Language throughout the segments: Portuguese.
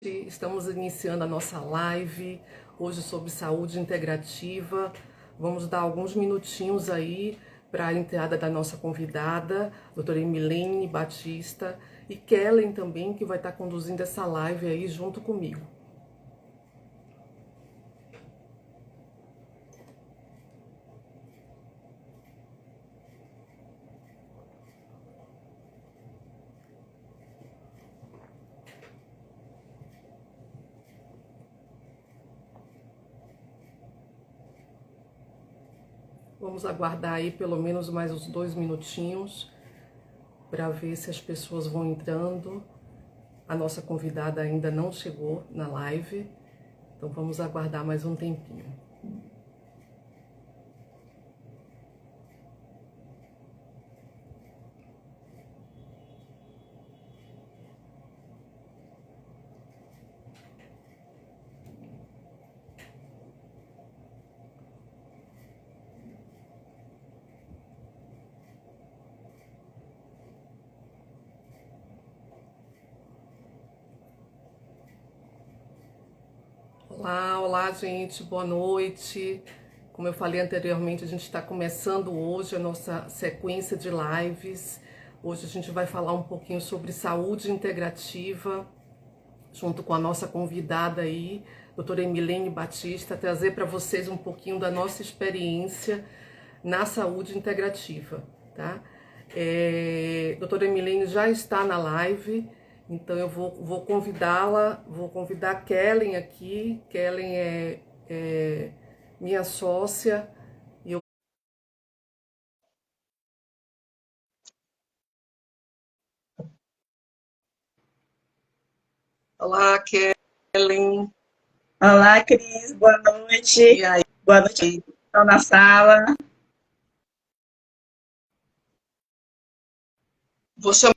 Estamos iniciando a nossa live hoje sobre saúde integrativa. Vamos dar alguns minutinhos aí para a entrada da nossa convidada, doutora Emilene Batista, e Kellen também, que vai estar conduzindo essa live aí junto comigo. Vamos aguardar aí pelo menos mais uns 2 minutinhos para ver se as pessoas vão entrando. A nossa convidada ainda não chegou na live, então vamos aguardar mais um tempinho. Olá, gente, boa noite. Como eu falei anteriormente, a gente está começando hoje a nossa sequência de lives. Hoje a gente vai falar um pouquinho sobre saúde integrativa, junto com a nossa convidada aí, doutora Emilene Batista, trazer para vocês um pouquinho da nossa experiência na saúde integrativa, tá? Doutora Emilene já está na live. Então eu vou convidá-la, vou convidar a Kellen aqui. Kellen é minha sócia. Olá, Kellen. Olá, Cris, boa noite. E aí? Boa noite, estão na sala. Vou chamar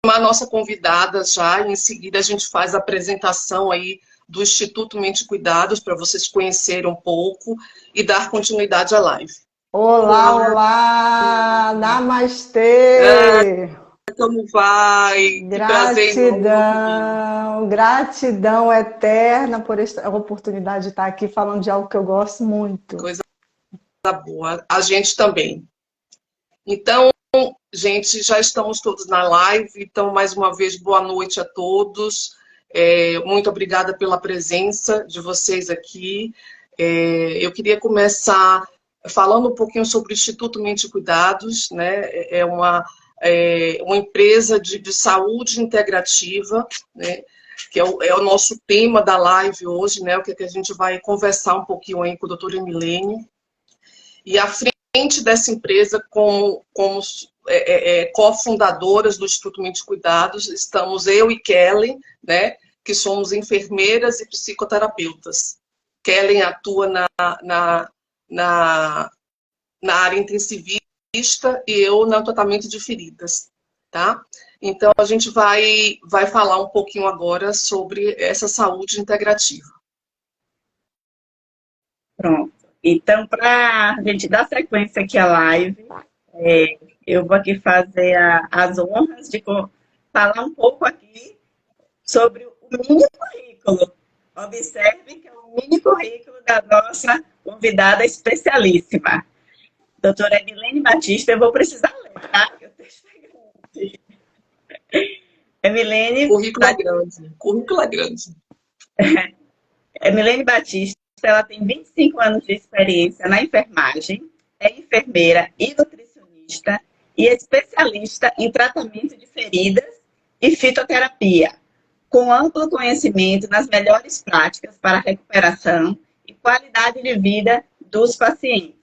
a nossa convidada já, e em seguida a gente faz a apresentação aí do Instituto Mente Cuidados, para vocês conhecerem um pouco e dar continuidade à live. Olá, namastê! Como vai? Gratidão eterna por esta oportunidade de estar aqui falando de algo que eu gosto muito. Coisa boa, a gente também. Então, gente, já estamos todos na live, então mais uma vez boa noite a todos. Muito obrigada pela presença de vocês aqui. Eu queria começar falando um pouquinho sobre o Instituto Mente Cuidados, né? É uma empresa de saúde integrativa, né? Que é o nosso tema da live hoje, né? O que a gente vai conversar um pouquinho aí com a doutora Emilene. E à frente dessa empresa, como cofundadoras do Instituto Mente Cuidados, estamos eu e Kellen, né? Que somos enfermeiras e psicoterapeutas. Kellen atua na área intensivista e eu no tratamento de feridas, tá? Então, a gente vai falar um pouquinho agora sobre essa saúde integrativa. Pronto. Então, para a gente dar sequência aqui à live, eu vou aqui fazer as honras de falar um pouco aqui sobre o mini currículo. Observe que é o mini currículo da nossa convidada especialíssima. Doutora Emilene Batista, eu vou precisar ler, tá? O texto é grande. Emilene... Currículo é grande. Emilene Batista, ela tem 25 anos de experiência na enfermagem, é enfermeira e nutricionista e especialista em tratamento de feridas e fitoterapia, com amplo conhecimento nas melhores práticas para a recuperação e qualidade de vida dos pacientes.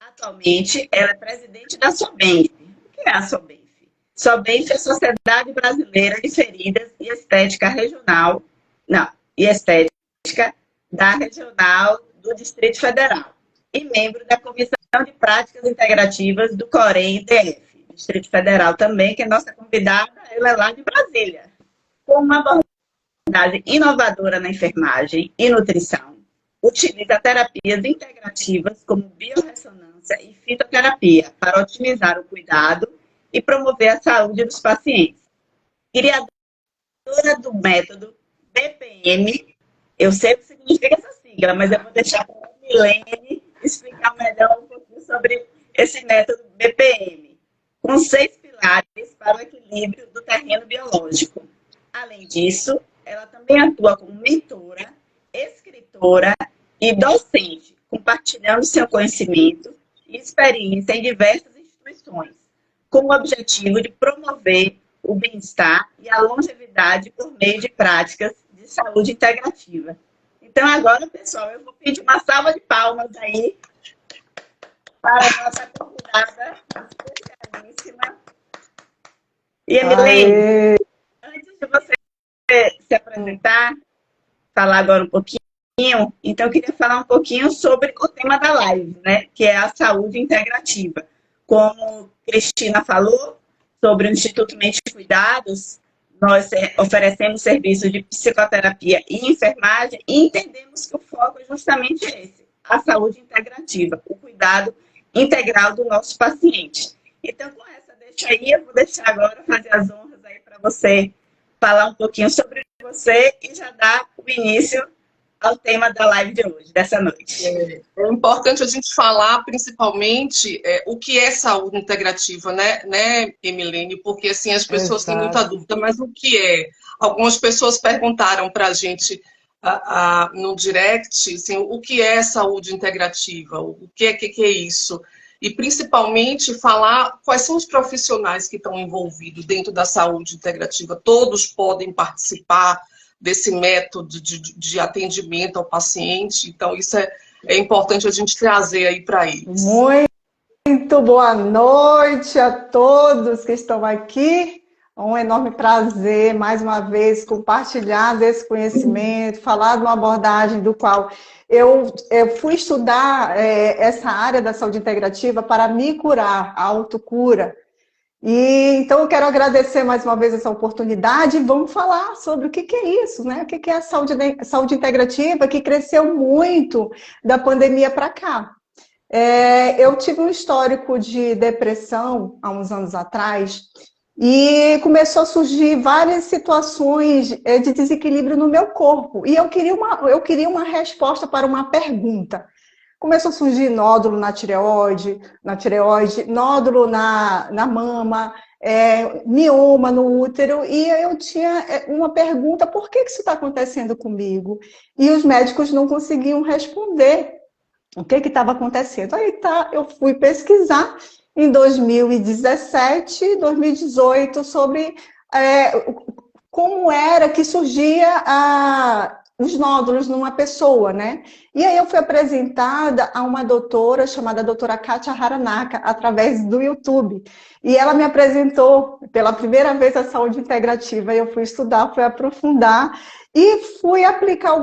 Atualmente, ela é presidente da SOBENF. O que é a SOBENF? SOBENF é a Sociedade Brasileira de Feridas e Estética Regional, e Estética da Regional do Distrito Federal, e membro da Comissão de Práticas Integrativas do COREM-DF, Distrito Federal também, que é nossa convidada, ela é lá de Brasília. Com uma abordagem inovadora na enfermagem e nutrição, utiliza terapias integrativas como biorressonância e fitoterapia para otimizar o cuidado e promover a saúde dos pacientes. Criadora do método BPM. Eu sei o que significa essa sigla, mas eu vou deixar para a Milene explicar melhor um pouquinho sobre esse método BPM, com 6 pilares para o equilíbrio do terreno biológico. Além disso, ela também atua como mentora, escritora e docente, compartilhando seu conhecimento e experiência em diversas instituições, com o objetivo de promover o bem-estar e a longevidade por meio de práticas de saúde integrativa. Então, agora, pessoal, eu vou pedir uma salva de palmas aí para a nossa convidada especialíssima. E, Emilene, antes de você se apresentar, falar agora um pouquinho, então eu queria falar um pouquinho sobre o tema da live, né, que é a saúde integrativa. Como Cristina falou, sobre o Instituto Mente e Cuidados, nós oferecemos serviços de psicoterapia e enfermagem e entendemos que o foco é justamente esse, a saúde integrativa, o cuidado integral do nosso paciente. Então, com essa deixa aí, eu vou deixar agora fazer as honras aí para você falar um pouquinho sobre você e já dar o início ao tema da live de hoje, dessa noite. É importante a gente falar, principalmente, o que é saúde integrativa, né, Emilene? Porque, assim, as pessoas têm muita dúvida, mas o que é? Algumas pessoas perguntaram para a gente no direct, assim, o que é saúde integrativa? O que é isso? E, principalmente, falar quais são os profissionais que estão envolvidos dentro da saúde integrativa. Todos podem participar desse método de atendimento ao paciente. Então, isso é importante a gente trazer aí para eles. Muito boa noite a todos que estão aqui. É um enorme prazer, mais uma vez, compartilhar desse conhecimento, falar de uma abordagem do qual eu fui estudar essa área da saúde integrativa para me curar, a autocura. E então eu quero agradecer mais uma vez essa oportunidade e vamos falar sobre o que é isso, né? O que é a saúde integrativa, que cresceu muito da pandemia para cá. Eu tive um histórico de depressão há uns anos atrás e começou a surgir várias situações de desequilíbrio no meu corpo. E eu queria uma resposta para uma pergunta. Começou a surgir nódulo na tireoide, nódulo na mama, mioma no útero, e eu tinha uma pergunta: por que isso está acontecendo comigo? E os médicos não conseguiam responder o que estava acontecendo. Aí eu fui pesquisar em 2017, 2018, sobre como era que surgia os nódulos numa pessoa, né? E aí eu fui apresentada a uma doutora chamada doutora Kátia Haranaka, através do YouTube. E ela me apresentou pela primeira vez a saúde integrativa. E eu fui estudar, fui aprofundar e fui aplicar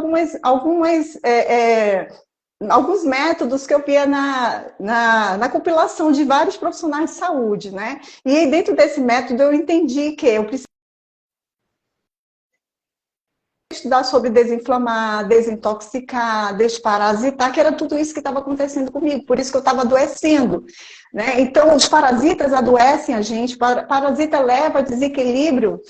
alguns métodos que eu via na compilação de vários profissionais de saúde, né? E aí, dentro desse método eu entendi que eu precisava estudar sobre desinflamar, desintoxicar, desparasitar, que era tudo isso que estava acontecendo comigo, por isso que eu estava adoecendo, né? Então, os parasitas adoecem a gente, parasita leva a desequilíbrio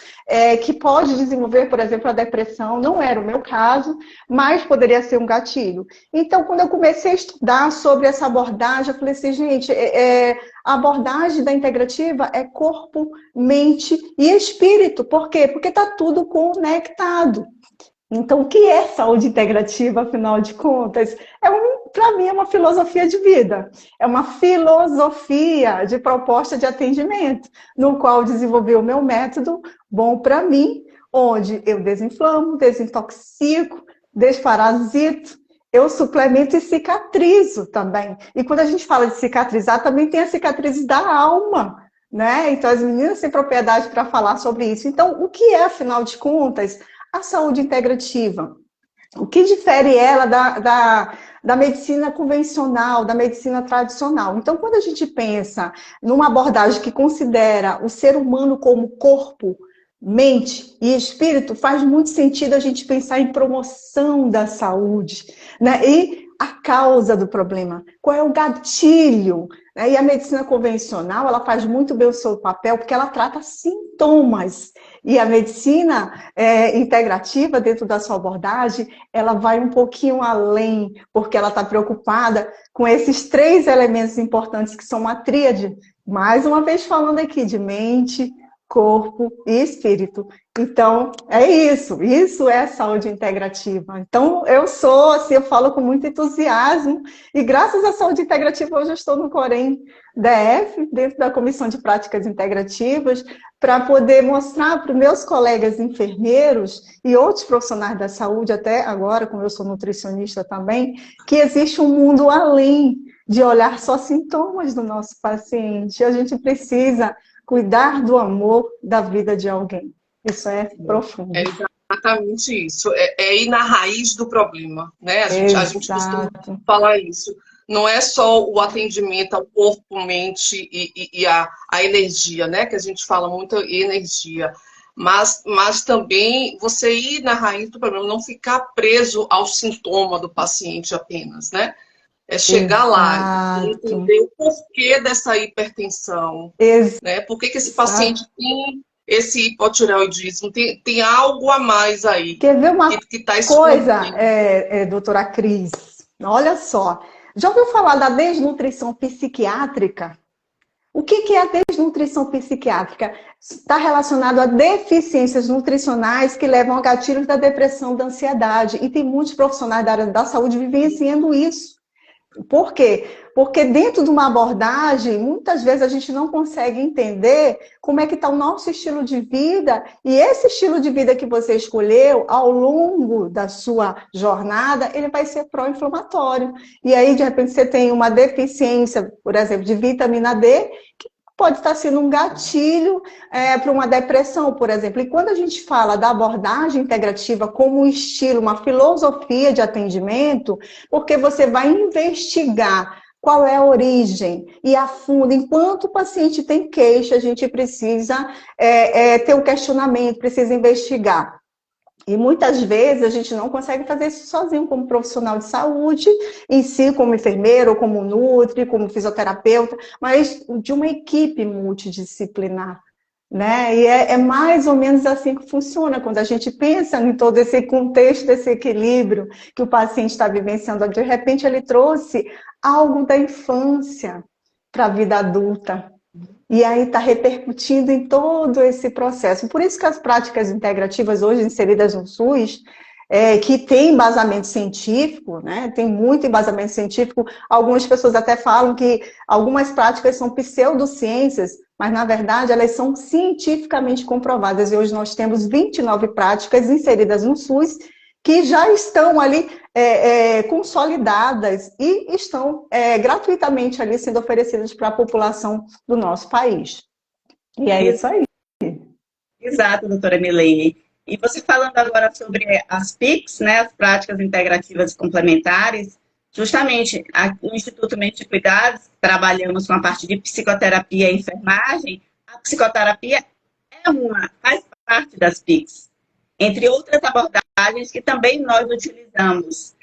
que pode desenvolver, por exemplo, a depressão. Não era o meu caso, mas poderia ser um gatilho. Então, quando eu comecei a estudar sobre essa abordagem, eu falei assim, gente, a abordagem da integrativa é corpo, mente e espírito. Por quê? Porque está tudo conectado. Então, o que é saúde integrativa, afinal de contas? Para mim, é uma filosofia de vida. É uma filosofia de proposta de atendimento, no qual desenvolvi o meu método bom para mim, onde eu desinflamo, desintoxico, desparasito, eu suplemento e cicatrizo também. E quando a gente fala de cicatrizar, também tem as cicatrizes da alma, né? Então, as meninas têm propriedade para falar sobre isso. Então, o que é, afinal de contas, a saúde integrativa? O que difere ela da medicina convencional, da medicina tradicional? Então, quando a gente pensa numa abordagem que considera o ser humano como corpo, mente e espírito, faz muito sentido a gente pensar em promoção da saúde, né? E a causa do problema, qual é o gatilho, né? E a medicina convencional, ela faz muito bem o seu papel, porque ela trata sintomas. E a medicina integrativa, dentro da sua abordagem, ela vai um pouquinho além, porque ela está preocupada com esses 3 elementos importantes, que são uma tríade. Mais uma vez falando aqui de mente, corpo e espírito. Então, é isso é saúde integrativa. Então, eu sou, assim, eu falo com muito entusiasmo, e graças à saúde integrativa, hoje eu estou no Corém DF, dentro da Comissão de Práticas Integrativas, para poder mostrar para os meus colegas enfermeiros e outros profissionais da saúde, até agora, como eu sou nutricionista também, que existe um mundo além de olhar só sintomas do nosso paciente. A gente precisa cuidar do amor da vida de alguém. Isso é profundo. É exatamente isso. É ir na raiz do problema, né? A gente costuma falar isso. Não é só o atendimento ao corpo, mente e a energia, né? Que a gente fala muito energia. Mas também você ir na raiz do problema, não ficar preso ao sintoma do paciente apenas, né? É chegar lá e entender o porquê dessa hipertensão, né? Por que esse paciente tem esse hipotireoidismo? Tem algo a mais aí. Quer ver uma que tá coisa, doutora Cris? Olha só. Já ouviu falar da desnutrição psiquiátrica? O que é a desnutrição psiquiátrica? Está relacionado a deficiências nutricionais que levam a gatilhos da depressão, da ansiedade. E tem muitos profissionais da área da saúde vivenciando isso. Por quê? Porque dentro de uma abordagem, muitas vezes a gente não consegue entender como é que está o nosso estilo de vida, e esse estilo de vida que você escolheu ao longo da sua jornada, ele vai ser pró-inflamatório. E aí, de repente, você tem uma deficiência, por exemplo, de vitamina D, que pode estar sendo um gatilho para uma depressão, por exemplo. E quando a gente fala da abordagem integrativa como um estilo, uma filosofia de atendimento, porque você vai investigar qual é a origem e a fundo. Enquanto o paciente tem queixa, a gente precisa ter um questionamento, precisa investigar. E muitas vezes a gente não consegue fazer isso sozinho, como profissional de saúde, em si, como enfermeiro, como nutri, como fisioterapeuta, mas de uma equipe multidisciplinar, né? E é mais ou menos assim que funciona, quando a gente pensa em todo esse contexto, esse equilíbrio que o paciente está vivenciando. De repente ele trouxe algo da infância para a vida adulta. E aí está repercutindo em todo esse processo. Por isso que as práticas integrativas hoje inseridas no SUS, que tem embasamento científico, né? Tem muito embasamento científico. Algumas pessoas até falam que algumas práticas são pseudociências, mas na verdade elas são cientificamente comprovadas. E hoje nós temos 29 práticas inseridas no SUS que já estão ali consolidadas e estão gratuitamente ali sendo oferecidas para a população do nosso país. E é isso aí. Exato, doutora Milene. E você falando agora sobre as PICs, né, as práticas integrativas complementares, justamente no Instituto Mente e Cuidados, trabalhamos com a parte de psicoterapia e enfermagem. A psicoterapia faz parte das PICs. Entre outras abordagens que também nós utilizamos,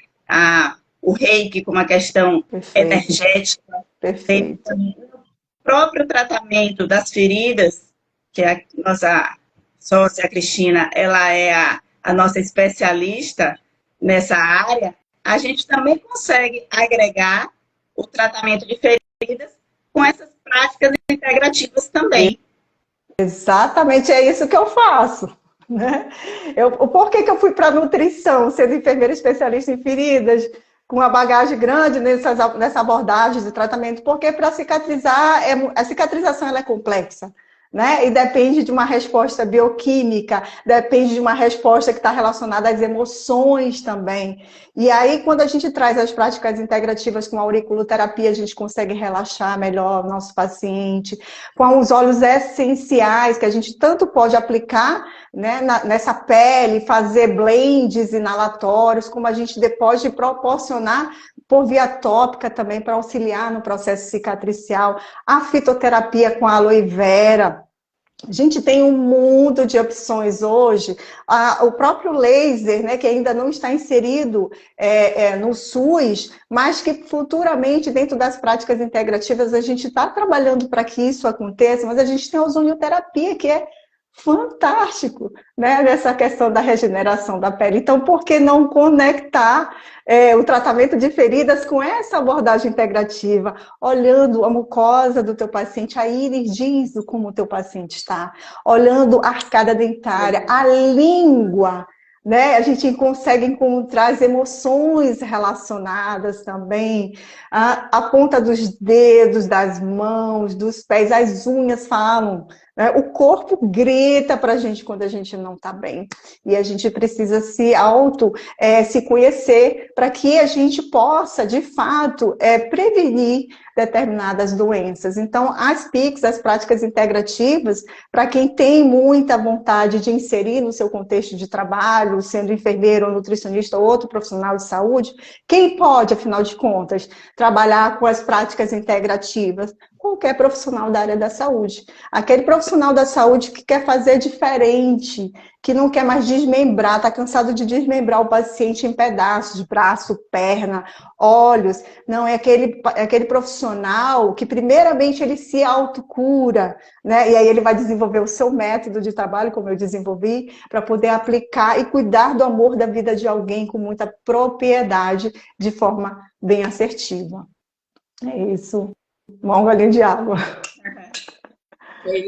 o reiki como uma questão energética, o próprio tratamento das feridas, que a nossa sócia Cristina, ela é a nossa especialista nessa área, a gente também consegue agregar o tratamento de feridas com essas práticas integrativas também. Exatamente, é isso que eu faço. Né? Por que eu fui para a nutrição, sendo enfermeira especialista em feridas, com uma bagagem grande nessa abordagem de tratamento? Porque para cicatrizar, a cicatrização ela é complexa, né? E depende de uma resposta bioquímica, depende de uma resposta que está relacionada às emoções também. E aí, quando a gente traz as práticas integrativas com a auriculoterapia, a gente consegue relaxar melhor o nosso paciente, com os óleos essenciais, que a gente tanto pode aplicar, né, nessa pele, fazer blends inalatórios, como a gente pode proporcionar por via tópica também para auxiliar no processo cicatricial, a fitoterapia com a aloe vera, A gente tem um mundo de opções hoje. O próprio laser, né, que ainda não está inserido no SUS, mas que futuramente, dentro das práticas integrativas, a gente está trabalhando para que isso aconteça, mas a gente tem a ozonioterapia, que é fantástico, né, nessa questão da regeneração da pele. Então, por que não conectar o tratamento de feridas com essa abordagem integrativa, olhando a mucosa do teu paciente, a íris diz como o teu paciente está, olhando a arcada dentária, a língua, né? A gente consegue encontrar as emoções relacionadas também, a ponta dos dedos, das mãos, dos pés, as unhas falam, né? O corpo grita para a gente quando a gente não está bem. E a gente precisa se conhecer para que a gente possa, de fato, prevenir determinadas doenças. Então, as PICs, as práticas integrativas, para quem tem muita vontade de inserir no seu contexto de trabalho, sendo enfermeiro, ou nutricionista ou outro profissional de saúde, quem pode, afinal de contas, trabalhar com as práticas integrativas? Qualquer profissional da área da saúde. Aquele profissional da saúde que quer fazer diferente, que não quer mais desmembrar, está cansado de desmembrar o paciente em pedaços, braço, perna, olhos. Não, é aquele profissional que primeiramente ele se autocura, né? E aí ele vai desenvolver o seu método de trabalho, como eu desenvolvi, para poder aplicar e cuidar do amor da vida de alguém com muita propriedade, de forma bem assertiva. É isso. Um golinho de água. É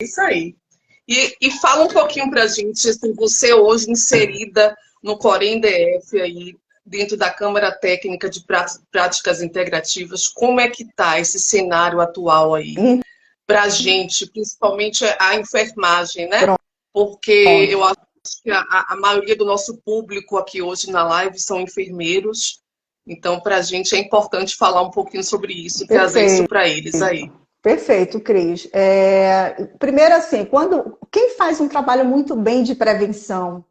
isso aí. E fala um pouquinho para a gente, assim, você hoje inserida no Corém DF, aí, dentro da Câmara Técnica de Práticas Integrativas, como é que está esse cenário atual aí para a gente, principalmente a enfermagem, né? Pronto. Porque eu acho que a maioria do nosso público aqui hoje na live são enfermeiros, então para a gente é importante falar um pouquinho sobre isso, trazer isso para eles aí. Perfeito, Cris. Primeiro, assim, quem faz um trabalho muito bem de prevenção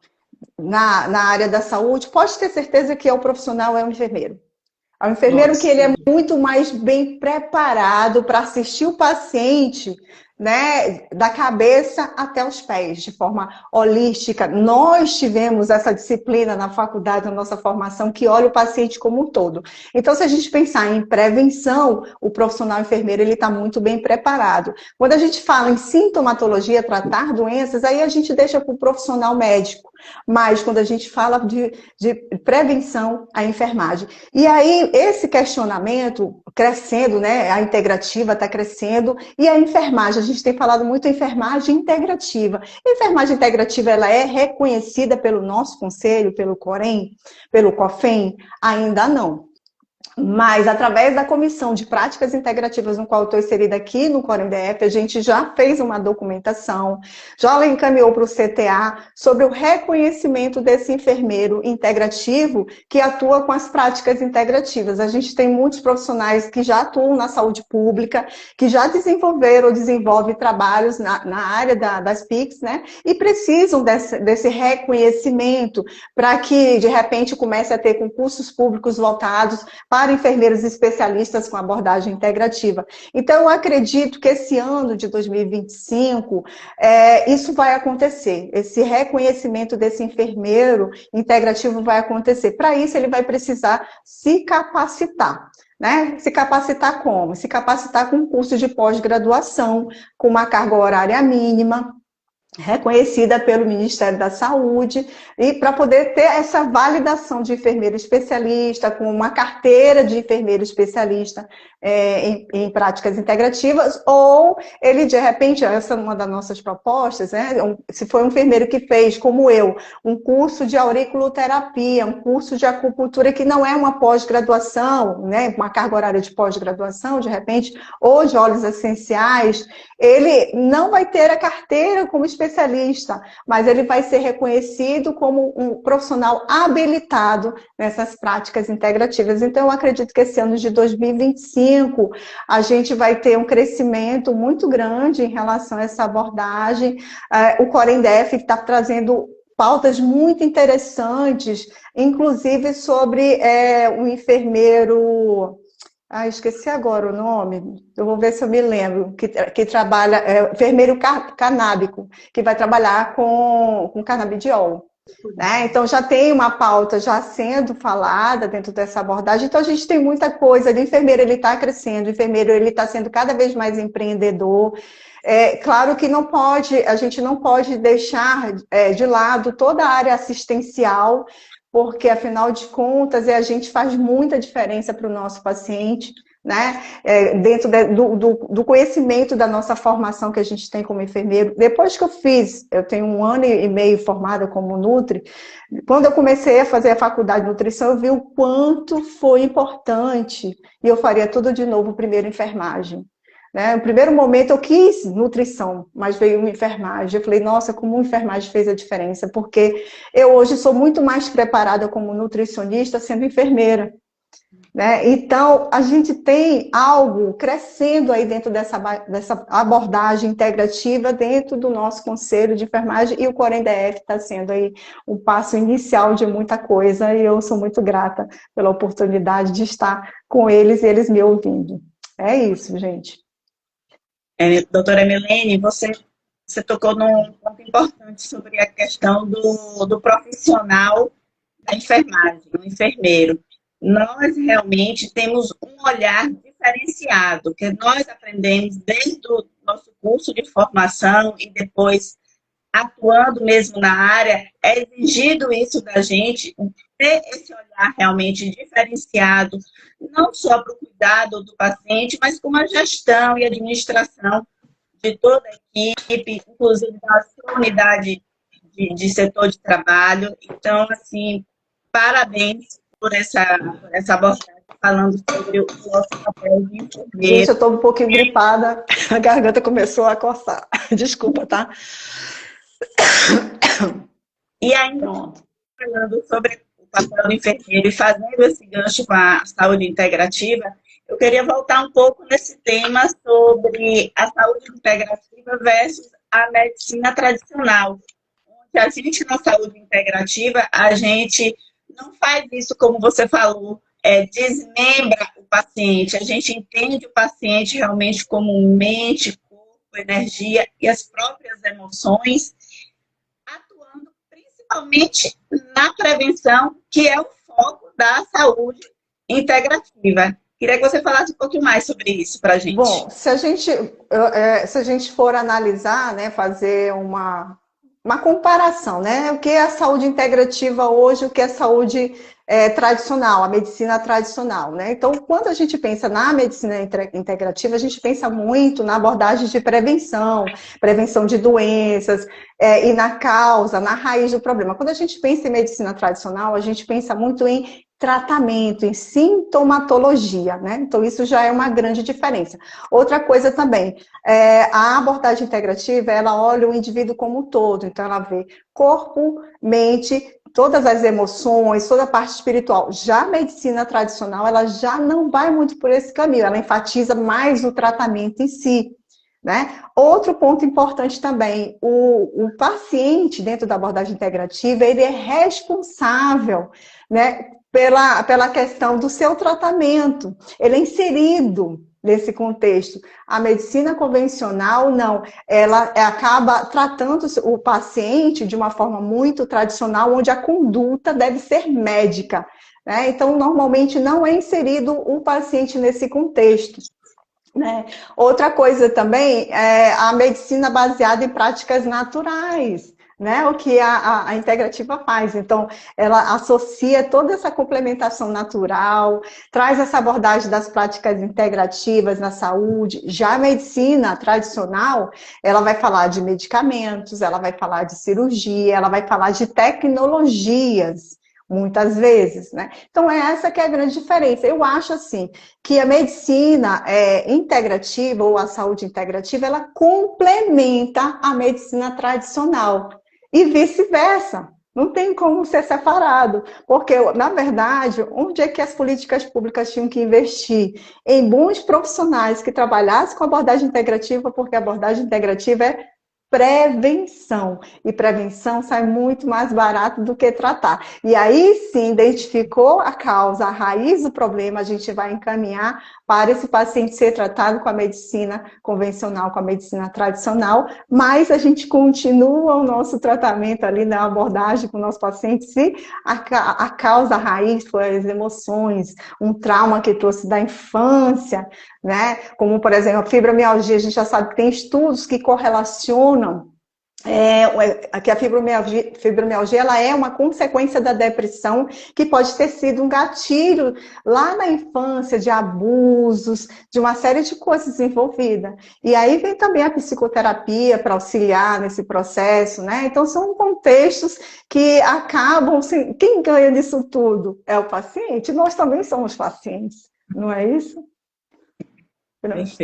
na área da saúde, pode ter certeza que o profissional é o enfermeiro. É o enfermeiro que ele é muito mais bem preparado para assistir o paciente, né, da cabeça até os pés, de forma holística. Nós tivemos essa disciplina na faculdade, na nossa formação, que olha o paciente como um todo. Então, se a gente pensar em prevenção, o profissional enfermeiro ele está muito bem preparado. Quando a gente fala em sintomatologia, tratar doenças, aí a gente deixa para o profissional médico. Mas quando a gente fala de prevenção, a enfermagem. E aí, esse questionamento crescendo, né? A integrativa está crescendo, e a enfermagem, a gente tem falado muito em enfermagem integrativa. A enfermagem integrativa, ela é reconhecida pelo nosso conselho, pelo Corém, pelo COFEM? Ainda não. Mas, através da comissão de práticas integrativas, no qual eu estou inserida aqui no Corém DF, a gente já fez uma documentação, já encaminhou para o CTA sobre o reconhecimento desse enfermeiro integrativo que atua com as práticas integrativas. A gente tem muitos profissionais que já atuam na saúde pública, que já desenvolveram ou desenvolvem trabalhos na área das PICs, né? E precisam desse reconhecimento para que, de repente, comece a ter concursos públicos voltados para enfermeiros especialistas com abordagem integrativa. Então, eu acredito que esse ano de 2025, isso vai acontecer. Esse reconhecimento desse enfermeiro integrativo vai acontecer. Para isso, ele vai precisar se capacitar. Né? Se capacitar como? Se capacitar com um curso de pós-graduação, com uma carga horária mínima, reconhecida pelo Ministério da Saúde, e para poder ter essa validação de enfermeiro especialista, com uma carteira de enfermeiro especialista em práticas integrativas, ou ele, de repente, essa é uma das nossas propostas, né? Se for um enfermeiro que fez, como eu, um curso de auriculoterapia, um curso de acupuntura, que não é uma pós-graduação, né? Uma carga horária de pós-graduação, de repente, ou de óleos essenciais, ele não vai ter a carteira como especialista, mas ele vai ser reconhecido como um profissional habilitado nessas práticas integrativas. Então, eu acredito que esse ano de 2025, a gente vai ter um crescimento muito grande em relação a essa abordagem. O Corém DF está trazendo pautas muito interessantes, inclusive sobre o enfermeiro Esqueci agora o nome, eu vou ver se eu me lembro, que trabalha, enfermeiro canábico, que vai trabalhar com canabidiol. Né? Então, já tem uma pauta já sendo falada dentro dessa abordagem. Então, a gente tem muita coisa. O enfermeiro está crescendo, o enfermeiro está sendo cada vez mais empreendedor. Claro que a gente não pode deixar de lado toda a área assistencial, porque, afinal de contas, a gente faz muita diferença para o nosso paciente, né? Dentro do conhecimento da nossa formação que a gente tem como enfermeiro. Depois que eu tenho 1 ano e meio formada como Nutri, quando eu comecei a fazer a faculdade de nutrição, eu vi o quanto foi importante, e eu faria tudo de novo, primeiro enfermagem. Né? No primeiro momento eu quis nutrição, mas veio uma enfermagem. Eu falei, nossa, como a enfermagem fez a diferença, porque eu hoje sou muito mais preparada como nutricionista sendo enfermeira. Né? Então, a gente tem algo crescendo aí dentro dessa abordagem integrativa dentro do nosso conselho de enfermagem, e o Corém DF está sendo aí um passo inicial de muita coisa, e eu sou muito grata pela oportunidade de estar com eles e eles me ouvindo. É isso, gente. Doutora Milene, você tocou num ponto importante sobre a questão do profissional da enfermagem, do enfermeiro. Nós realmente temos um olhar diferenciado, que nós aprendemos desde o nosso curso de formação e depois atuando mesmo na área, é exigido isso da gente, ter esse olhar realmente diferenciado, não só para o cuidado do paciente, mas com a gestão e administração de toda a equipe, inclusive da sua unidade de setor de trabalho. Então, assim, parabéns por essa abordagem, falando sobre o nosso papel de enfermeiro. Gente, eu estou um pouquinho gripada, a garganta começou a coçar. Desculpa, tá? E ainda falando sobre o papel do enfermeiro e fazendo esse gancho com a saúde integrativa, eu queria voltar um pouco nesse tema sobre a saúde integrativa versus a medicina tradicional. Onde a gente, na saúde integrativa, a gente não faz isso como você falou, desmembra o paciente, a gente entende o paciente realmente como mente, corpo, energia e as próprias emoções, atuando principalmente na prevenção, que é o foco da saúde integrativa. Queria que você falasse um pouquinho mais sobre isso para a gente. Bom, se a gente for analisar, né, fazer uma comparação, né? O que é a saúde integrativa hoje, o que é a saúde tradicional, a medicina tradicional, né? Então, quando a gente pensa na medicina integrativa, a gente pensa muito na abordagem de prevenção de doenças, e na causa, na raiz do problema. Quando a gente pensa em medicina tradicional, a gente pensa muito em tratamento, em sintomatologia, né? Então, isso já é uma grande diferença. Outra coisa também, a abordagem integrativa, ela olha o indivíduo como um todo, então ela vê corpo, mente, todas as emoções, toda a parte espiritual. Já a medicina tradicional, ela já não vai muito por esse caminho, ela enfatiza mais o tratamento em si. Né? Outro ponto importante também, o paciente dentro da abordagem integrativa, ele é responsável, né, pela questão do seu tratamento, ele é inserido nesse contexto. A medicina convencional, não, ela acaba tratando o paciente de uma forma muito tradicional, onde a conduta deve ser médica, né? Então, normalmente não é inserido o paciente nesse contexto. Né? Outra coisa também é a medicina baseada em práticas naturais, né? O que a integrativa faz. Então, ela associa toda essa complementação natural, traz essa abordagem das práticas integrativas na saúde. Já a medicina tradicional, ela vai falar de medicamentos, ela vai falar de cirurgia, ela vai falar de tecnologias, muitas vezes, né? Então, essa que é a grande diferença. Eu acho, assim, que a medicina integrativa, ou a saúde integrativa, ela complementa a medicina tradicional. E vice-versa. Não tem como ser separado. Porque, na verdade, onde é que as políticas públicas tinham que investir? Em bons profissionais que trabalhassem com abordagem integrativa, porque a abordagem integrativa é prevenção. E prevenção sai muito mais barato do que tratar. E aí sim, identificou a causa, a raiz do problema, a gente vai encaminhar para esse paciente ser tratado com a medicina convencional, com a medicina tradicional, mas a gente continua o nosso tratamento ali na abordagem com o nosso paciente se a causa, a raiz foi as emoções, um trauma que trouxe da infância, né? Como, por exemplo, a fibromialgia, a gente já sabe que tem estudos que correlacionam que a fibromialgia ela é uma consequência da depressão que pode ter sido um gatilho lá na infância de abusos, de uma série de coisas envolvidas. E aí vem também a psicoterapia para auxiliar nesse processo, né? Então são contextos que acabam, assim, quem ganha disso tudo é o paciente, nós também somos pacientes, não é isso?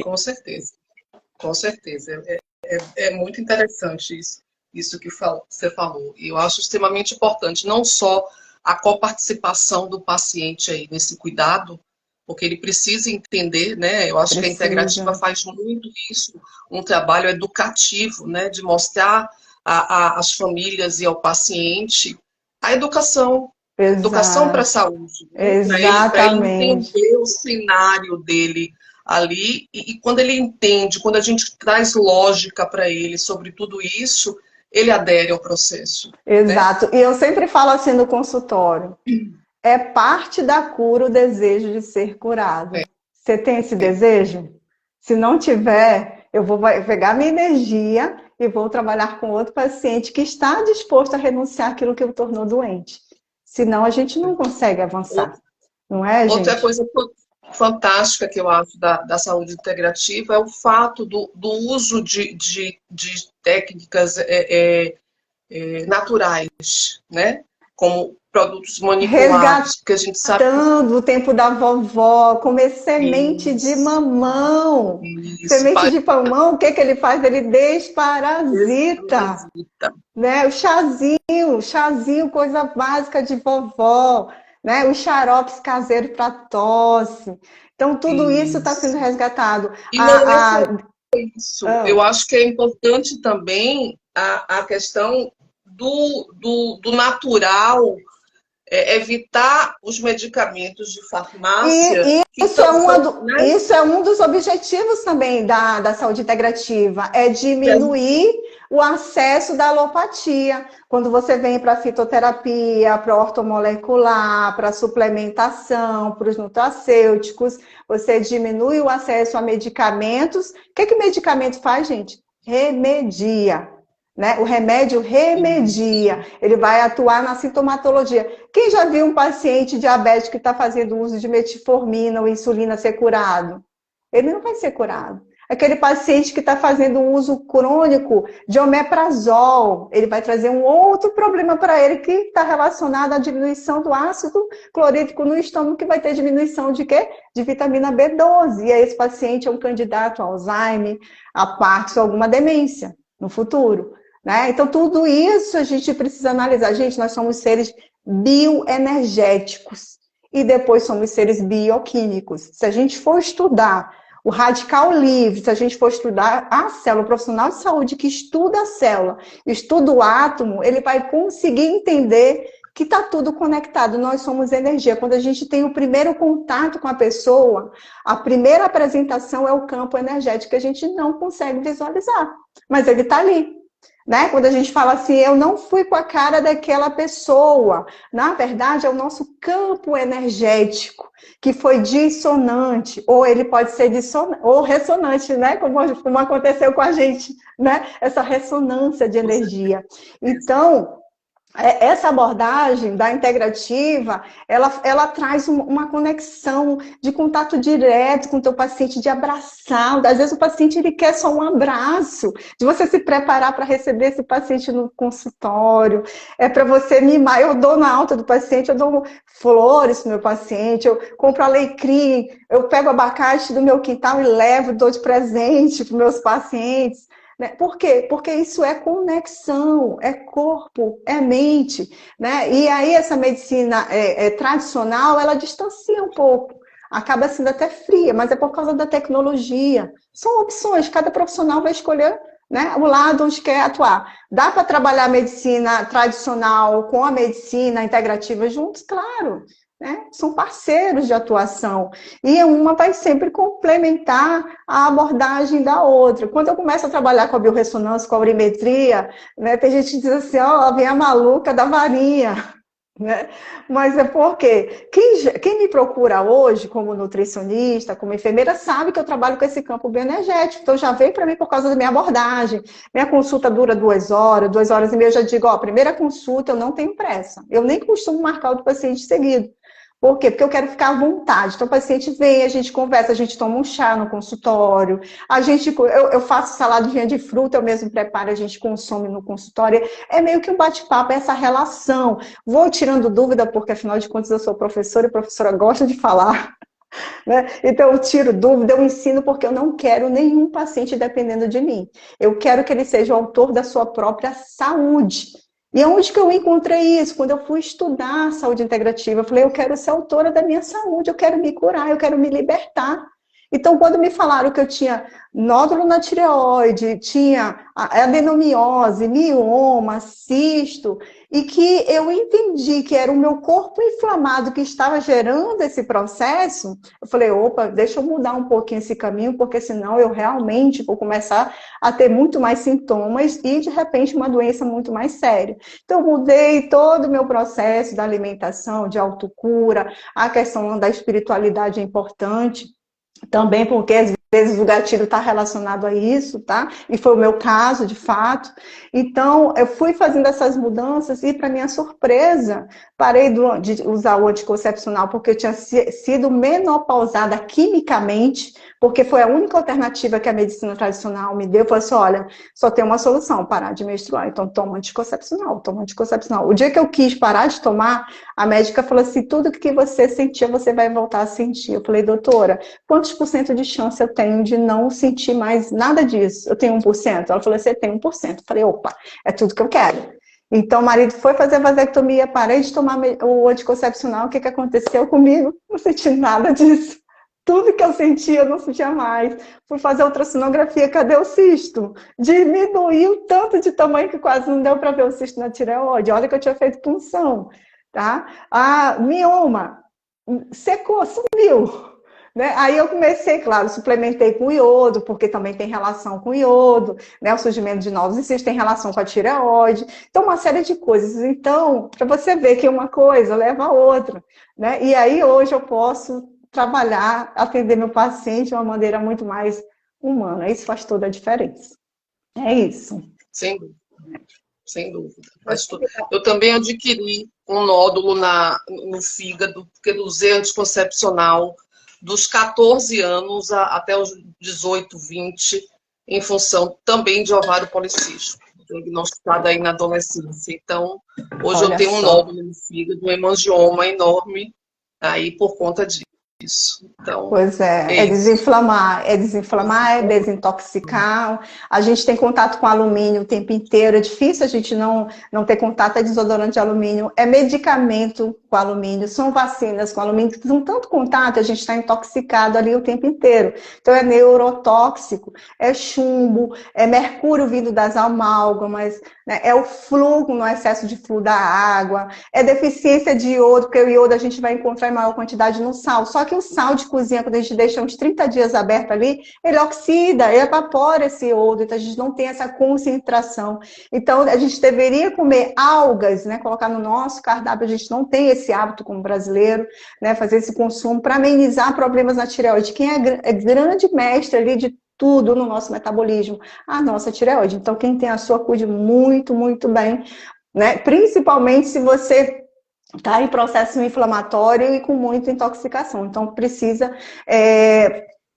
Com certeza, com certeza. É muito interessante isso que você falou. E eu acho extremamente importante, não só a coparticipação do paciente aí nesse cuidado, porque ele precisa entender, né? Eu acho que a integrativa faz muito isso, um trabalho educativo, né? De mostrar às famílias e ao paciente a educação. Exato. Educação para a saúde. Exatamente. Para ele entender o cenário dele ali, e quando ele entende, quando a gente traz lógica para ele sobre tudo isso, ele adere ao processo. Exato. Né? E eu sempre falo assim no consultório, é parte da cura o desejo de ser curado. Você tem esse desejo? Se não tiver, eu vou pegar minha energia e vou trabalhar com outro paciente que está disposto a renunciar àquilo que o tornou doente. Senão a gente não consegue avançar. Não é, gente? Outra coisa fantástica que eu acho da saúde integrativa é o fato do uso de técnicas naturais, né? Como produtos manipulados, que a gente sabe. O tempo da vovó, comer semente de mamão. Semente de mamão, o que ele faz? Ele desparasita. Né? O chazinho, coisa básica de vovó. Né? Os xaropes caseiros para tosse. Então, tudo isso está sendo resgatado. E não é isso. Eu acho que é importante também a questão do natural, evitar os medicamentos de farmácia. Isso é um dos objetivos também da saúde integrativa, é diminuir o acesso da alopatia. Quando você vem para a fitoterapia, para a ortomolecular, para a suplementação, para os nutracêuticos, você diminui o acesso a medicamentos. O que medicamento faz, gente? Remedia. Né? O remédio remedia, ele vai atuar na sintomatologia. Quem já viu um paciente diabético que está fazendo uso de metformina ou insulina ser curado? Ele não vai ser curado. Aquele paciente que está fazendo um uso crônico de omeprazol, ele vai trazer um outro problema para ele que está relacionado à diminuição do ácido clorídrico no estômago, que vai ter diminuição de quê? De vitamina B12. E aí esse paciente é um candidato a Alzheimer, a Parkinson, alguma demência no futuro. Né? Então, tudo isso a gente precisa analisar. Gente, nós somos seres bioenergéticos e depois somos seres bioquímicos. Se a gente for estudar o radical livre, se a gente for estudar a célula, o profissional de saúde que estuda a célula, estuda o átomo, ele vai conseguir entender que está tudo conectado, nós somos energia. Quando a gente tem o primeiro contato com a pessoa, a primeira apresentação é o campo energético que a gente não consegue visualizar, mas ele está ali. Né? Quando a gente fala assim, eu não fui com a cara daquela pessoa, na verdade é o nosso campo energético que foi dissonante, ou ele pode ser ou ressonante, né? Como aconteceu com a gente, né? Essa ressonância de energia. Então, essa abordagem da integrativa, ela traz uma conexão de contato direto com o teu paciente, de abraçar. Às vezes o paciente ele quer só um abraço, de você se preparar para receber esse paciente no consultório, é para você mimar. Eu dou na alta do paciente, eu dou flores para o meu paciente, eu compro alecrim, eu pego abacate do meu quintal e levo, dou de presente para os meus pacientes. Por quê? Porque isso é conexão, é corpo, é mente, né? E aí essa medicina tradicional, ela distancia um pouco, acaba sendo até fria, mas é por causa da tecnologia. São opções, cada profissional vai escolher né? O lado onde quer atuar. Dá para trabalhar a medicina tradicional com a medicina integrativa juntos? Claro, né? São parceiros de atuação. E uma vai sempre complementar a abordagem da outra. Quando eu começo a trabalhar com a biorressonância, com a aurimetria, né, tem gente que diz assim, ó, vem a maluca da varinha. Né? Mas é porque quem me procura hoje como nutricionista, como enfermeira, sabe que eu trabalho com esse campo bioenergético, então já veio para mim por causa da minha abordagem. Minha consulta dura 2 horas e meia, eu já digo, ó, primeira consulta eu não tenho pressa, eu nem costumo marcar o do paciente seguido. Por quê? Porque eu quero ficar à vontade. Então, o paciente vem, a gente conversa, a gente toma um chá no consultório, eu faço saladinha de fruta, eu mesmo preparo, a gente consome no consultório. É meio que um bate-papo, essa relação. Vou tirando dúvida, porque afinal de contas eu sou professora e a professora gosta de falar. Né? Então, eu tiro dúvida, eu ensino, porque eu não quero nenhum paciente dependendo de mim. Eu quero que ele seja o autor da sua própria saúde. E onde que eu encontrei isso? Quando eu fui estudar saúde integrativa, eu falei, eu quero ser autora da minha saúde, eu quero me curar, eu quero me libertar. Então, quando me falaram que eu tinha nódulo na tireoide, tinha adenomiose, mioma, cisto, e que eu entendi que era o meu corpo inflamado que estava gerando esse processo, eu falei, opa, deixa eu mudar um pouquinho esse caminho, porque senão eu realmente vou começar a ter muito mais sintomas e, de repente, uma doença muito mais séria. Então, eu mudei todo o meu processo da alimentação, de autocura, a questão da espiritualidade é importante, também porque às vezes o gatilho está relacionado a isso, tá? E foi o meu caso, de fato. Então, eu fui fazendo essas mudanças e, para minha surpresa, parei de usar o anticoncepcional porque eu tinha sido menopausada quimicamente, porque foi a única alternativa que a medicina tradicional me deu. Eu falei assim, olha, só tem uma solução, parar de menstruar. Então, toma anticoncepcional, toma anticoncepcional. O dia que eu quis parar de tomar, a médica falou assim, tudo que você sentia, você vai voltar a sentir. Eu falei, doutora, quantos por cento de chance eu tenho de não sentir mais nada disso? Eu tenho 1%? Ela falou, você tem 1%. Eu falei, opa, é tudo que eu quero. Então, o marido foi fazer a vasectomia, parei de tomar o anticoncepcional, o que aconteceu comigo? Não senti nada disso. Tudo que eu sentia, eu não sentia mais. Fui fazer ultrassonografia, cadê o cisto? Diminuiu tanto de tamanho que quase não deu para ver o cisto na tireoide. Olha que eu tinha feito punção, tá? A mioma secou, sumiu. Né? Aí eu comecei, claro, suplementei com iodo, porque também tem relação com iodo, né? O surgimento de novos cistos tem relação com a tireoide, então uma série de coisas. Então, para você ver que uma coisa leva a outra, né? E aí hoje eu posso trabalhar, atender meu paciente de uma maneira muito mais humana. Isso faz toda a diferença. É isso. Sem dúvida. Sem dúvida. Eu também adquiri um nódulo no fígado, porque eu usei anticoncepcional dos 14 anos até os 18, 20, em função também de ovário policístico, diagnosticado aí na adolescência. Então, hoje eu tenho um nódulo no fígado, um hemangioma enorme, aí por conta disso. Então, pois é desinflamar, é desintoxicar. A gente tem contato com alumínio o tempo inteiro, é difícil a gente não ter contato, é desodorante de alumínio, é medicamento com alumínio, são vacinas com alumínio, que são tanto contato, a gente está intoxicado ali o tempo inteiro. Então é neurotóxico, é chumbo, é mercúrio vindo das amálgamas, né? É o flúor, no excesso de flúor da água, é deficiência de iodo, porque o iodo a gente vai encontrar em maior quantidade no sal, só que o sal de cozinha, quando a gente deixa uns 30 dias aberto ali, ele oxida, ele evapora esse iodo, então a gente não tem essa concentração. Então, a gente deveria comer algas, né, colocar no nosso cardápio, a gente não tem esse hábito como brasileiro, né, fazer esse consumo para amenizar problemas na tireoide. Quem é grande mestre ali de tudo no nosso metabolismo? A nossa tireoide. Então, quem tem a sua, cuide muito, muito bem, né, principalmente se você está em processo inflamatório e com muita intoxicação. Então, precisa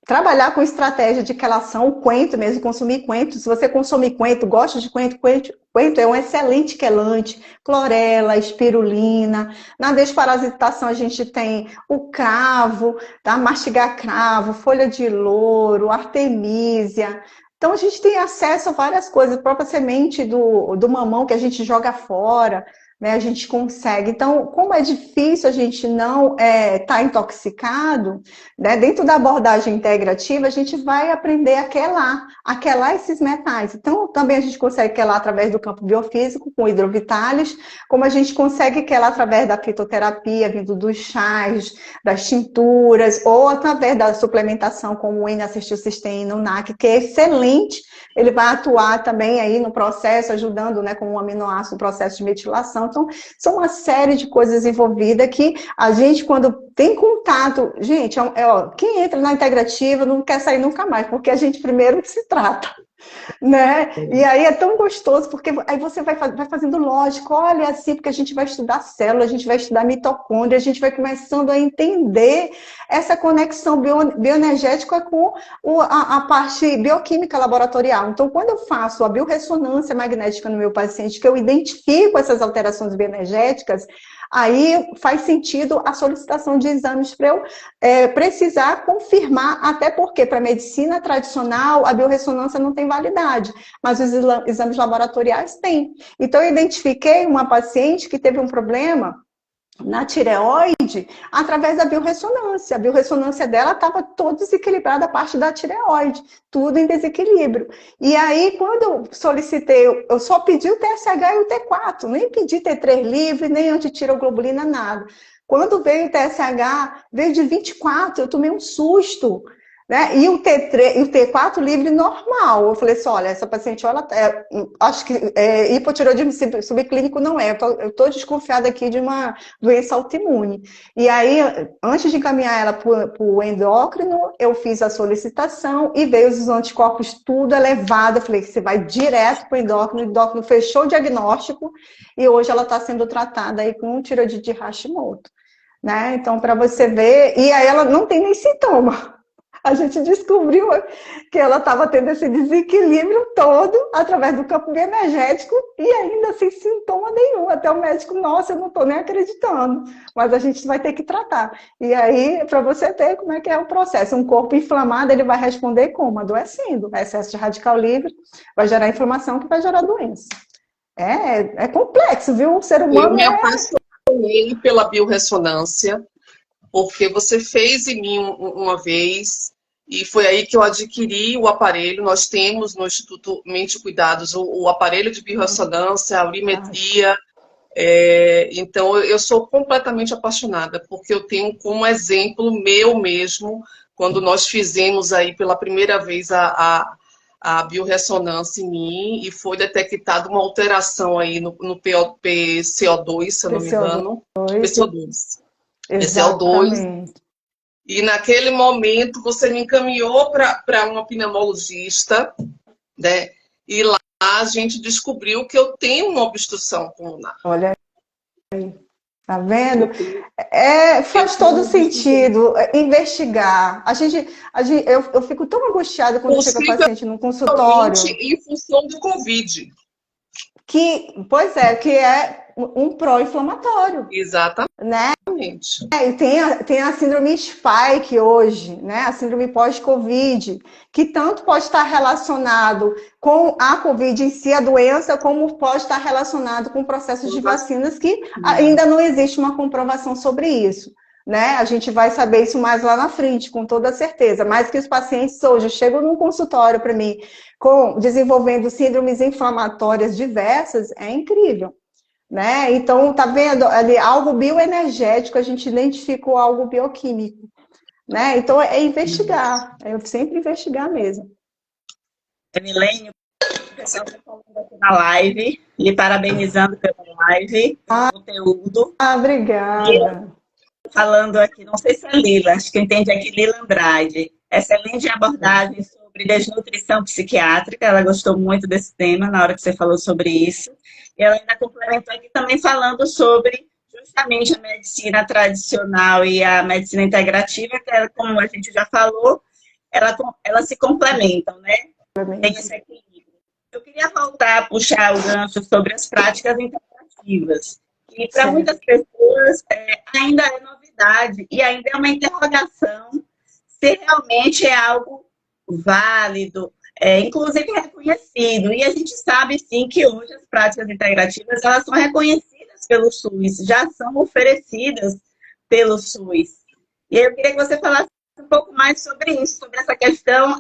trabalhar com estratégia de quelação, o coentro mesmo, consumir coentro. Se você consumir coentro, gosta de coentro, coentro é um excelente quelante, clorela, espirulina. Na desparasitação, a gente tem o cravo, tá? Mastigar cravo, folha de louro, artemisia. Então, a gente tem acesso a várias coisas, a própria semente do mamão que a gente joga fora, né? A gente consegue. Então, como é difícil a gente não tá intoxicado, né? Dentro da abordagem integrativa, a gente vai aprender a quelar esses metais. Então, também a gente consegue quelar através do campo biofísico, com hidrovitalis, como a gente consegue quelar através da fitoterapia, vindo dos chás, das tinturas, ou através da suplementação, como o N-acetilcisteína, o NAC, que é excelente. Ele vai atuar também aí no processo, ajudando, né, com o aminoácido, no processo de metilação. Então, são uma série de coisas envolvidas que a gente, quando tem contato... Gente, quem entra na integrativa não quer sair nunca mais, porque a gente primeiro se trata, né? E aí é tão gostoso, porque aí você vai fazendo lógico, olha assim, porque a gente vai estudar célula, a gente vai estudar mitocôndria, a gente vai começando a entender essa conexão bioenergética com a parte bioquímica laboratorial. Então, quando eu faço a biorressonância magnética no meu paciente, que eu identifico essas alterações bioenergéticas, aí faz sentido a solicitação de exames para eu precisar confirmar, até porque para a medicina tradicional a biorressonância não tem validade, mas os exames laboratoriais têm. Então eu identifiquei uma paciente que teve um problema na tireoide através da biorressonância. A biorressonância dela estava toda desequilibrada, a parte da tireoide, tudo em desequilíbrio. E aí, quando eu solicitei, eu só pedi o TSH e o T4, nem pedi T3 livre, nem antitiroglobulina, nada. Quando veio o TSH, veio de 24, eu tomei um susto, né? E o T3, e o T4 livre normal. Eu falei assim, olha, essa paciente, acho que hipotireoidismo subclínico não é. Eu tô desconfiada aqui de uma doença autoimune. E aí, antes de encaminhar ela para o endócrino, eu fiz a solicitação e veio os anticorpos tudo elevado. Eu falei que você vai direto para o endócrino fechou o diagnóstico e hoje ela está sendo tratada aí com tireoidite de Hashimoto, né? Então, para você ver, e aí ela não tem nem sintoma. A gente descobriu que ela estava tendo esse desequilíbrio todo através do campo bioenergético e ainda sem sintoma nenhum. Até o médico, nossa, eu não estou nem acreditando, mas a gente vai ter que tratar. E aí, para você ver como é que é o processo, um corpo inflamado, ele vai responder como? Adoecendo. Excesso de radical livre vai gerar inflamação que vai gerar doença. É complexo, viu? O ser humano Eu me apaixonei pela biorressonância, porque você fez em mim uma vez, e foi aí que eu adquiri o aparelho. Nós temos no Instituto Mente e Cuidados o aparelho de biorressonância, a aurimetria. Então, eu sou completamente apaixonada, porque eu tenho como exemplo meu mesmo, quando nós fizemos aí pela primeira vez a biorressonância em mim, e foi detectada uma alteração aí no PCO2, se eu não me engano. PCO2. Exatamente. E naquele momento você me encaminhou para uma pneumologista, né? E lá a gente descobriu que eu tenho uma obstrução pulmonar. Olha aí, tá vendo? Faz todo sentido investigar. Eu fico tão angustiada quando chega o paciente no consultório. Em função do Covid. Que é um pró-inflamatório. Exatamente. Né? E tem a síndrome Spike hoje, né? A síndrome pós-Covid, que tanto pode estar relacionado com a Covid em si, a doença, como pode estar relacionado com processos de vacinas, que ainda não existe uma comprovação sobre isso. Né? A gente vai saber isso mais lá na frente, com toda certeza. Mas que os pacientes hoje chegam num consultório para mim desenvolvendo síndromes inflamatórias diversas, é incrível. Né? Então, tá vendo ali algo bioenergético, a gente identificou algo bioquímico. Né? Então, é investigar. Eu sempre investigar mesmo. Milênio, o pessoal está falando aqui na live, lhe parabenizando pela live, pelo conteúdo. Obrigada. Falando aqui, não sei se é Lila, acho que eu entendi aqui, Lila Andrade. Excelente abordagem sobre desnutrição psiquiátrica, ela gostou muito desse tema na hora que você falou sobre isso. E ela ainda complementou aqui também falando sobre justamente a medicina tradicional e a medicina integrativa, que ela, como a gente já falou, elas se complementam, né? Tem esse equilíbrio. Eu queria voltar a puxar o gancho sobre as práticas integrativas. E para muitas pessoas ainda é novidade e ainda é uma interrogação se realmente é algo válido, inclusive reconhecido. E a gente sabe, sim, que hoje as práticas integrativas elas são reconhecidas pelo SUS já são oferecidas pelo SUS. E eu queria que você falasse um pouco mais sobre isso, sobre essa questão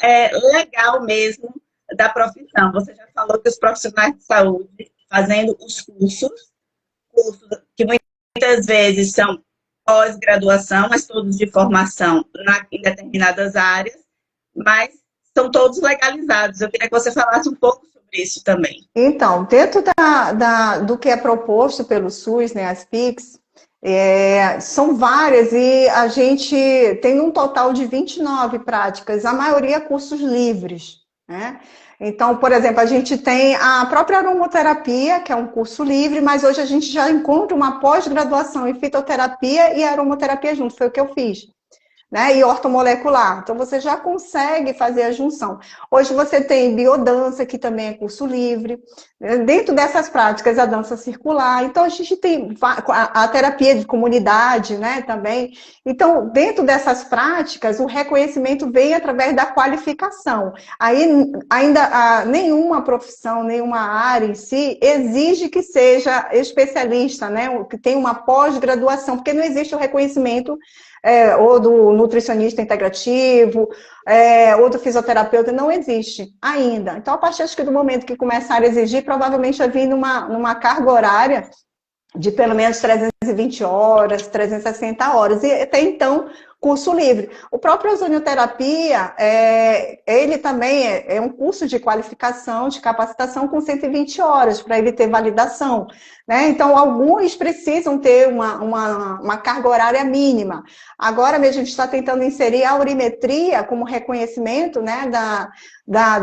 legal mesmo da profissão. Você já falou que os profissionais de saúde fazendo os cursos que muitas vezes são pós-graduação, mas todos de formação em determinadas áreas, mas são todos legalizados. Eu queria que você falasse um pouco sobre isso também. Então, dentro do que é proposto pelo SUS, né, as PICs, são várias e a gente tem um total de 29 práticas, a maioria cursos livres, né? Então, por exemplo, a gente tem a própria aromaterapia, que é um curso livre, mas hoje a gente já encontra uma pós-graduação em fitoterapia e aromaterapia junto, foi o que eu fiz. Né, e ortomolecular. Então, você já consegue fazer a junção. Hoje você tem biodança, que também é curso livre. Dentro dessas práticas, a dança circular. Então, a gente tem a terapia de comunidade, né, também. Então, dentro dessas práticas, o reconhecimento vem através da qualificação. Aí, ainda nenhuma profissão, nenhuma área em si, exige que seja especialista, né, que tenha uma pós-graduação, porque não existe o reconhecimento ou do nutricionista integrativo, ou do fisioterapeuta, não existe ainda. Então, a partir acho que do momento que começar a exigir, provavelmente vai vir numa carga horária de pelo menos 320 horas, 360 horas, e até então, curso livre. O próprio ozonioterapia, ele também é um curso de qualificação, de capacitação com 120 horas, para ele ter validação, né? Então, alguns precisam ter uma carga horária mínima. Agora mesmo, a gente está tentando inserir a aurimetria como reconhecimento, né,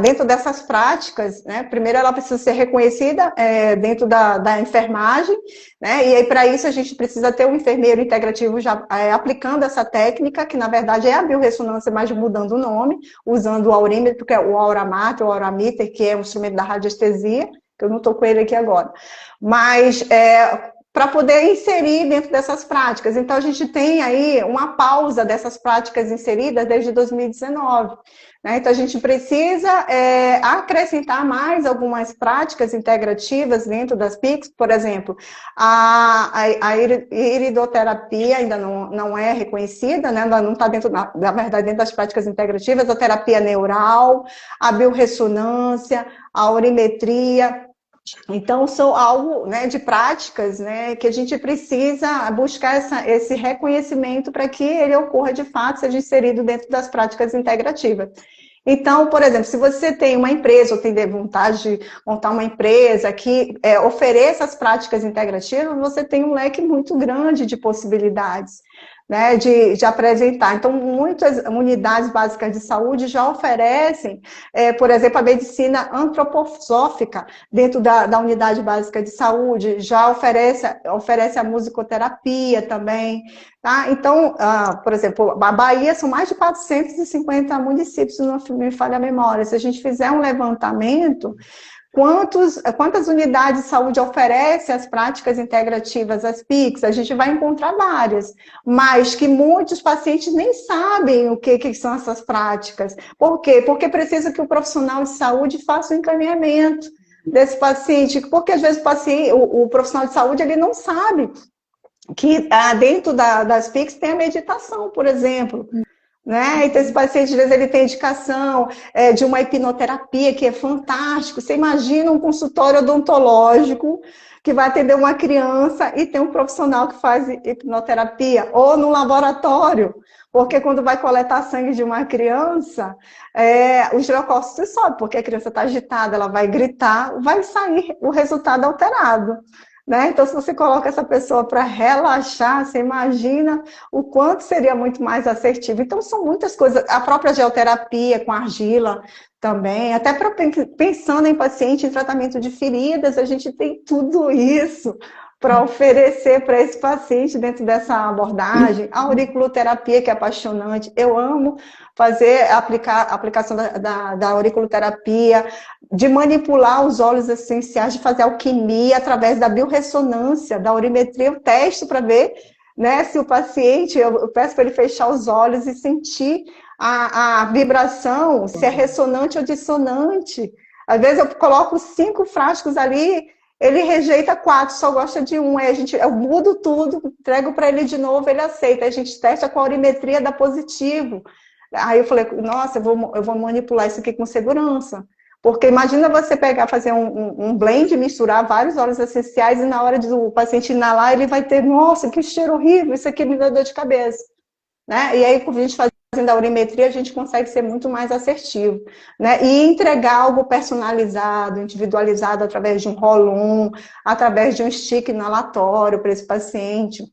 dentro dessas práticas, né? Primeiro, ela precisa ser reconhecida dentro da enfermagem, né? E aí, para isso, a gente precisa ter um enfermeiro integrativo já aplicando essa técnica, que na verdade é a biorressonância, mas mudando o nome, usando o aurímetro, que é o auramater, o auramíter, que é um instrumento da radiestesia, que eu não estou com ele aqui agora. Mas para poder inserir dentro dessas práticas. Então, a gente tem aí uma pausa dessas práticas inseridas desde 2019. Né? Então, a gente precisa acrescentar mais algumas práticas integrativas dentro das PICs. Por exemplo, a iridoterapia ainda não é reconhecida, né? Ela não está dentro, na verdade, dentro das práticas integrativas, a terapia neural, a biorressonância, a aurimetria. Então, são algo, né, de práticas, né, que a gente precisa buscar esse reconhecimento para que ele ocorra de fato, seja inserido dentro das práticas integrativas. Então, por exemplo, se você tem uma empresa ou tem vontade de montar uma empresa que ofereça as práticas integrativas, você tem um leque muito grande de possibilidades, né, de apresentar. Então, muitas unidades básicas de saúde já oferecem, por exemplo, a medicina antroposófica dentro da unidade básica de saúde, já oferece a musicoterapia também, tá? Então, por exemplo, a Bahia são mais de 450 municípios, se não me falha a memória. Se a gente fizer um levantamento, quantas unidades de saúde oferecem as práticas integrativas, as PICs? A gente vai encontrar várias, mas que muitos pacientes nem sabem o que são essas práticas. Por quê? Porque precisa que o profissional de saúde faça o encaminhamento desse paciente, porque às vezes o profissional de saúde ele não sabe que dentro das PICs tem a meditação, por exemplo. Né? Então, esse paciente, às vezes, ele tem indicação de uma hipnoterapia, que é fantástico. Você imagina um consultório odontológico que vai atender uma criança e tem um profissional que faz hipnoterapia, ou no laboratório, porque quando vai coletar sangue de uma criança, os leucócitos sobem, porque a criança está agitada, ela vai gritar, vai sair o resultado alterado. Né? Então, se você coloca essa pessoa para relaxar, você imagina o quanto seria muito mais assertivo. Então, são muitas coisas. A própria geoterapia com argila também, até pensando em paciente em tratamento de feridas, a gente tem tudo isso para oferecer para esse paciente dentro dessa abordagem. A auriculoterapia, que é apaixonante. Eu amo fazer a aplicação da auriculoterapia, de manipular os óleos essenciais, de fazer alquimia através da biorressonância, da aurimetria. Eu testo para ver, né, se o paciente, eu peço para ele fechar os olhos e sentir a vibração, se é ressonante ou dissonante. Às vezes eu coloco 5 frascos ali ele rejeita 4, só gosta de 1. Aí eu mudo tudo, entrego para ele de novo, ele aceita. Aí a gente testa com a aurimetria, dá positivo. Aí eu falei, nossa, eu vou manipular isso aqui com segurança. Porque imagina você pegar, fazer um blend, misturar vários óleos essenciais e na hora do paciente inalar, ele vai ter, nossa, que cheiro horrível, isso aqui me dá dor de cabeça. Né? E aí, com a gente fazendo a aurimetria, a gente consegue ser muito mais assertivo. Né? E entregar algo personalizado, individualizado, através de um roll-on, através de um stick inalatório para esse paciente.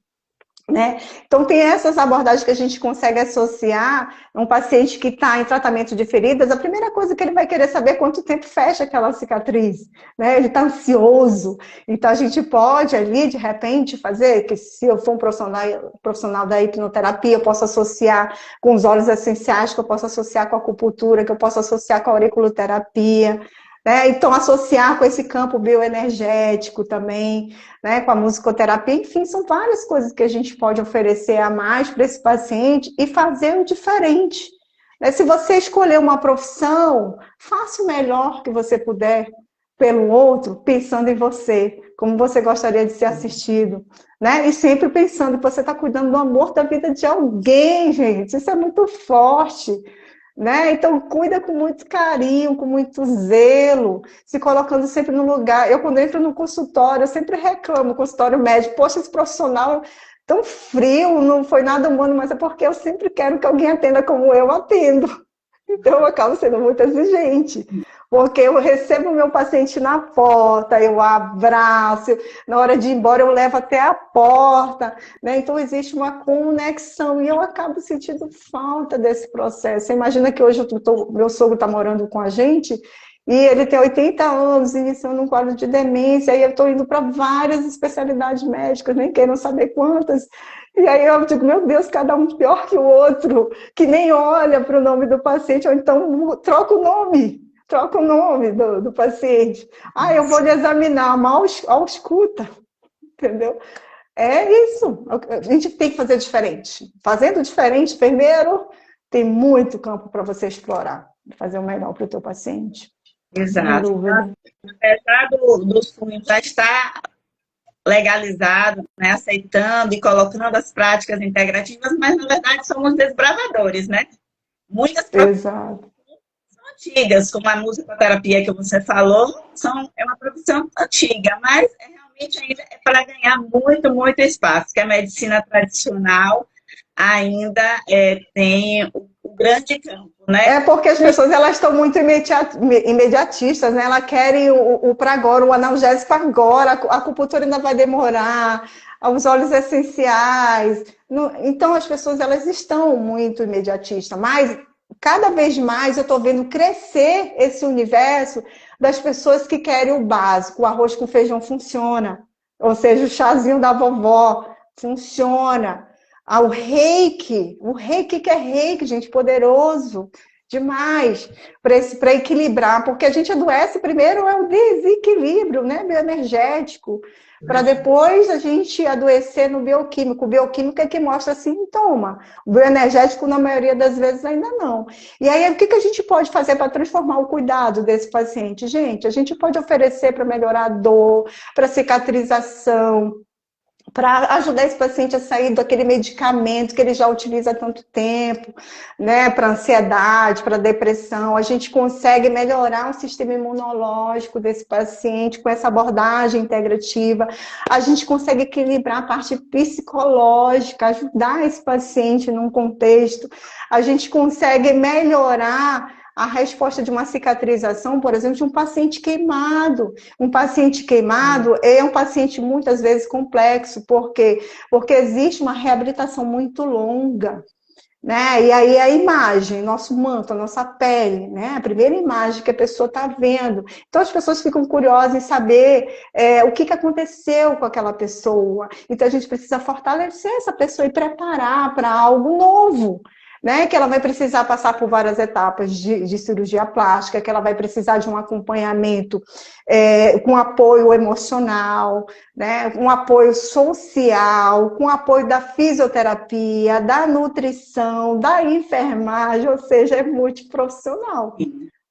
Né? Então, tem essas abordagens que a gente consegue associar um paciente que está em tratamento de feridas. A primeira coisa que ele vai querer saber é quanto tempo fecha aquela cicatriz, né? Ele está ansioso. Então, a gente pode ali, de repente, fazer, que se eu for um profissional da hipnoterapia, eu posso associar com os óleos essenciais, que eu posso associar com a acupuntura, que eu posso associar com a auriculoterapia. Né? Então, associar com esse campo bioenergético também, né? Com a musicoterapia, enfim, são várias coisas que a gente pode oferecer a mais para esse paciente e fazer o diferente. Né? Se você escolher uma profissão, faça o melhor que você puder pelo outro, pensando em você, como você gostaria de ser assistido, né? E sempre pensando que você está cuidando do amor da vida de alguém, gente, isso é muito forte. Né? Então, cuida com muito carinho, com muito zelo, se colocando sempre no lugar. Eu, quando entro no consultório, eu sempre reclamo, consultório médico, poxa, esse profissional tão frio, não foi nada humano, mas é porque eu sempre quero que alguém atenda como eu atendo. Então, eu acabo sendo muito exigente, porque eu recebo o meu paciente na porta, eu abraço, na hora de ir embora eu levo até a porta, né? Então, existe uma conexão e eu acabo sentindo falta desse processo. Você imagina que hoje meu sogro está morando com a gente e ele tem 80 anos, iniciando um quadro de demência, e eu estou indo para várias especialidades médicas, nem quero saber quantas. E aí eu digo, meu Deus, cada um pior que o outro, que nem olha para o nome do paciente, ou então troca o nome do paciente. Ah, eu vou lhe examinar, mal escuta, entendeu? É isso, a gente tem que fazer diferente. Fazendo diferente, primeiro, tem muito campo para você explorar, fazer o melhor para o teu paciente. Exato. Apesar do sonho já estar legalizado, né, aceitando e colocando as práticas integrativas, mas na verdade somos desbravadores, né? Muitas profissões são antigas, como a musicoterapia que você falou, é uma profissão antiga, mas realmente ainda é para ganhar muito, muito espaço, que a medicina tradicional ainda tem o grande campo, né? É porque as pessoas elas estão muito imediatistas, né? Elas querem o para agora, o analgésico agora, a acupuntura ainda vai demorar, os óleos essenciais. Então as pessoas elas estão muito imediatistas, mas cada vez mais eu estou vendo crescer esse universo das pessoas que querem o básico. O arroz com feijão funciona, ou seja, o chazinho da vovó funciona. O reiki que é reiki, gente, poderoso demais para equilibrar, porque a gente adoece primeiro é um desequilíbrio, né, bioenergético, para depois a gente adoecer no bioquímico. O bioquímico é que mostra sintoma, o bioenergético na maioria das vezes ainda não. E aí o que a gente pode fazer para transformar o cuidado desse paciente? Gente, a gente pode oferecer para melhorar a dor, para cicatrização, para ajudar esse paciente a sair daquele medicamento que ele já utiliza há tanto tempo, né, para ansiedade, para depressão. A gente consegue melhorar o sistema imunológico desse paciente com essa abordagem integrativa. A gente consegue equilibrar a parte psicológica, ajudar esse paciente num contexto. A gente consegue melhorar a resposta de uma cicatrização, por exemplo, de um paciente queimado. Um paciente queimado é um paciente muitas vezes complexo, porque existe uma reabilitação muito longa, né? E aí a imagem, nosso manto, a nossa pele, né? A primeira imagem que a pessoa está vendo. Então as pessoas ficam curiosas em saber o que aconteceu com aquela pessoa. Então a gente precisa fortalecer essa pessoa e preparar para algo novo. Né, que ela vai precisar passar por várias etapas de cirurgia plástica, que ela vai precisar de um acompanhamento com apoio emocional, né, um apoio social, com apoio da fisioterapia, da nutrição, da enfermagem, ou seja, é multiprofissional.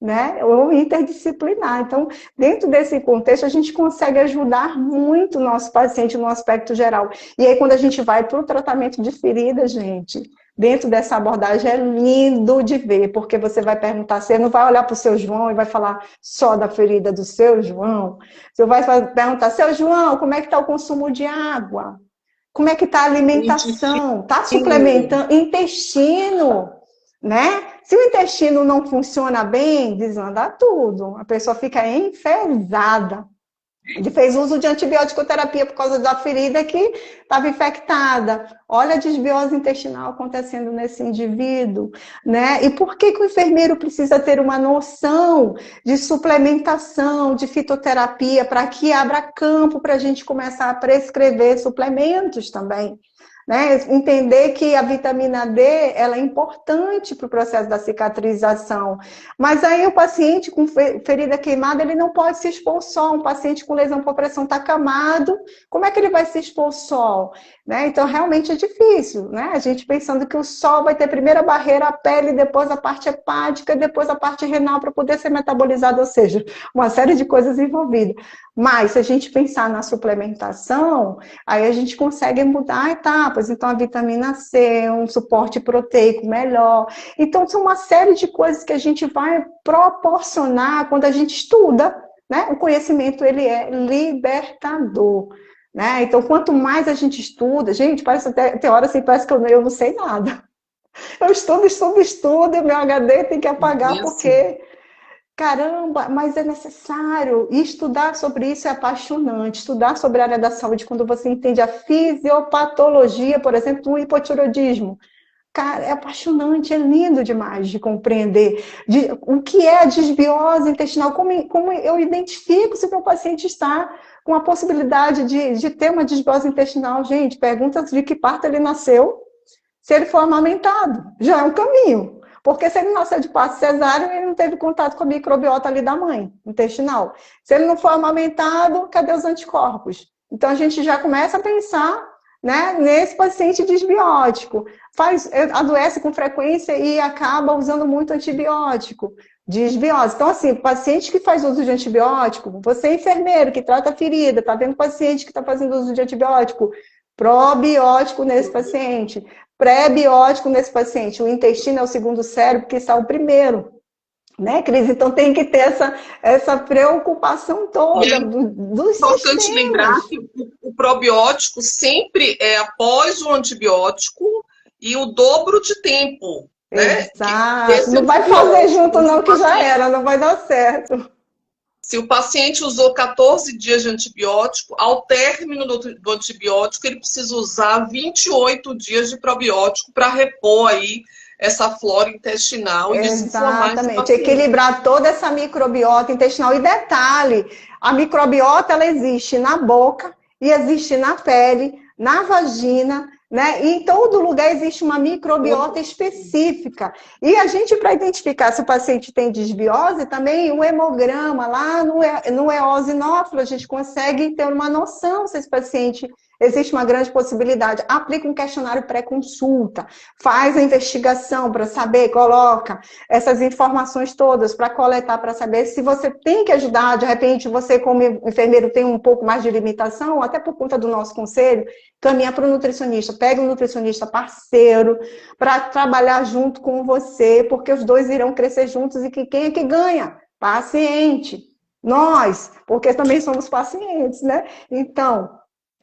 né? Ou interdisciplinar. Então, dentro desse contexto, a gente consegue ajudar muito o nosso paciente no aspecto geral. E aí, quando a gente vai para o tratamento de ferida, gente, dentro dessa abordagem é lindo de ver, porque você vai perguntar, você não vai olhar para o seu João e vai falar só da ferida do seu João, você vai perguntar, seu João, como é que está o consumo de água? Como é que está a alimentação? Está suplementando? Intestino, né? Se o intestino não funciona bem, desanda tudo. A pessoa fica enfesada. Ele fez uso de antibiótico terapia por causa da ferida que estava infectada. Olha a desbiose intestinal acontecendo nesse indivíduo, né? E por que que o enfermeiro precisa ter uma noção de suplementação, de fitoterapia, para que abra campo para a gente começar a prescrever suplementos também? Né? Entender que a vitamina D ela é importante para o processo da cicatrização. Mas aí o paciente com ferida queimada, ele não pode se expor ao sol. Um paciente com lesão por pressão está acamado, como é que ele vai se expor ao sol? Né? Então, realmente é difícil. Né? A gente pensando que o sol vai ter primeiro a barreira, a pele, depois a parte hepática, depois a parte renal para poder ser metabolizado, ou seja, uma série de coisas envolvidas. Mas, se a gente pensar na suplementação, aí a gente consegue mudar etapas. Então, a vitamina C, um suporte proteico melhor. Então, são uma série de coisas que a gente vai proporcionar quando a gente estuda, né? O conhecimento, ele é libertador, né? Então, quanto mais a gente estuda, gente, parece até, tem hora assim, parece que eu não sei nada. Eu estudo, e meu HD tem que apagar porque... Caramba, mas é necessário. E estudar sobre isso é apaixonante. Estudar sobre a área da saúde, quando você entende a fisiopatologia, por exemplo, do hipotireoidismo. Cara, é apaixonante, é lindo demais de compreender o que é a desbiose intestinal, como eu identifico se o meu paciente está com a possibilidade de ter uma desbiose intestinal. Gente, pergunta de que parto ele nasceu, se ele for amamentado. Já é um caminho. Porque se ele nasceu de parto cesáreo, ele não teve contato com a microbiota ali da mãe, intestinal. Se ele não for amamentado, cadê os anticorpos? Então, a gente já começa a pensar, né, nesse paciente desbiótico. Adoece com frequência e acaba usando muito antibiótico. Desbiose. Então, assim, paciente que faz uso de antibiótico, você é enfermeiro que trata a ferida, está vendo paciente que está fazendo uso de antibiótico, probiótico nesse paciente, pré-biótico nesse paciente. O intestino é o segundo cérebro, que está o primeiro. Né, Cris? Então tem que ter essa preocupação toda dos sistemas. É importante lembrar que o probiótico sempre é após o antibiótico e o dobro de tempo. Né? Exato. Não vai fazer junto não, que já era, não vai dar certo. Se o paciente usou 14 dias de antibiótico, ao término do antibiótico, ele precisa usar 28 dias de probiótico para repor aí essa flora intestinal e desinflamar. Exatamente, equilibrar toda essa microbiota intestinal. E detalhe, a microbiota ela existe na boca e existe na pele, na vagina, né? E em todo lugar existe uma microbiota específica. E a gente, para identificar se o paciente tem desbiose, também o hemograma lá no eosinófilo, a gente consegue ter uma noção se esse paciente existe uma grande possibilidade. Aplica um questionário pré-consulta, faz a investigação para saber, coloca essas informações todas para coletar, para saber se você tem que ajudar, de repente você como enfermeiro tem um pouco mais de limitação, até por conta do nosso conselho, caminha para o nutricionista, pega um nutricionista parceiro para trabalhar junto com você, porque os dois irão crescer juntos e quem é que ganha? Paciente. Nós, porque também somos pacientes, né? Então,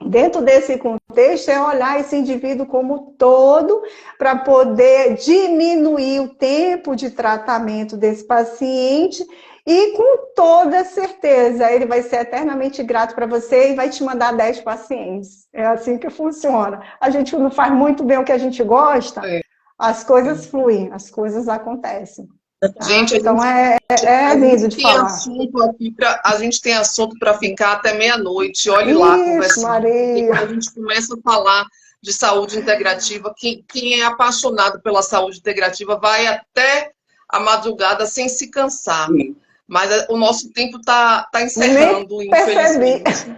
dentro desse contexto, é olhar esse indivíduo como todo para poder diminuir o tempo de tratamento desse paciente e com toda certeza ele vai ser eternamente grato para você e vai te mandar 10 pacientes. É assim que funciona. A gente não faz muito bem o que a gente gosta, as coisas fluem, as coisas acontecem. Gente, então é lindo de falar. A gente tem assunto para ficar até meia-noite. Olhe lá, conversando. Maria. A gente começa a falar de saúde integrativa. Quem é apaixonado pela saúde integrativa vai até a madrugada sem se cansar. Mas o nosso tempo está encerrando, infelizmente.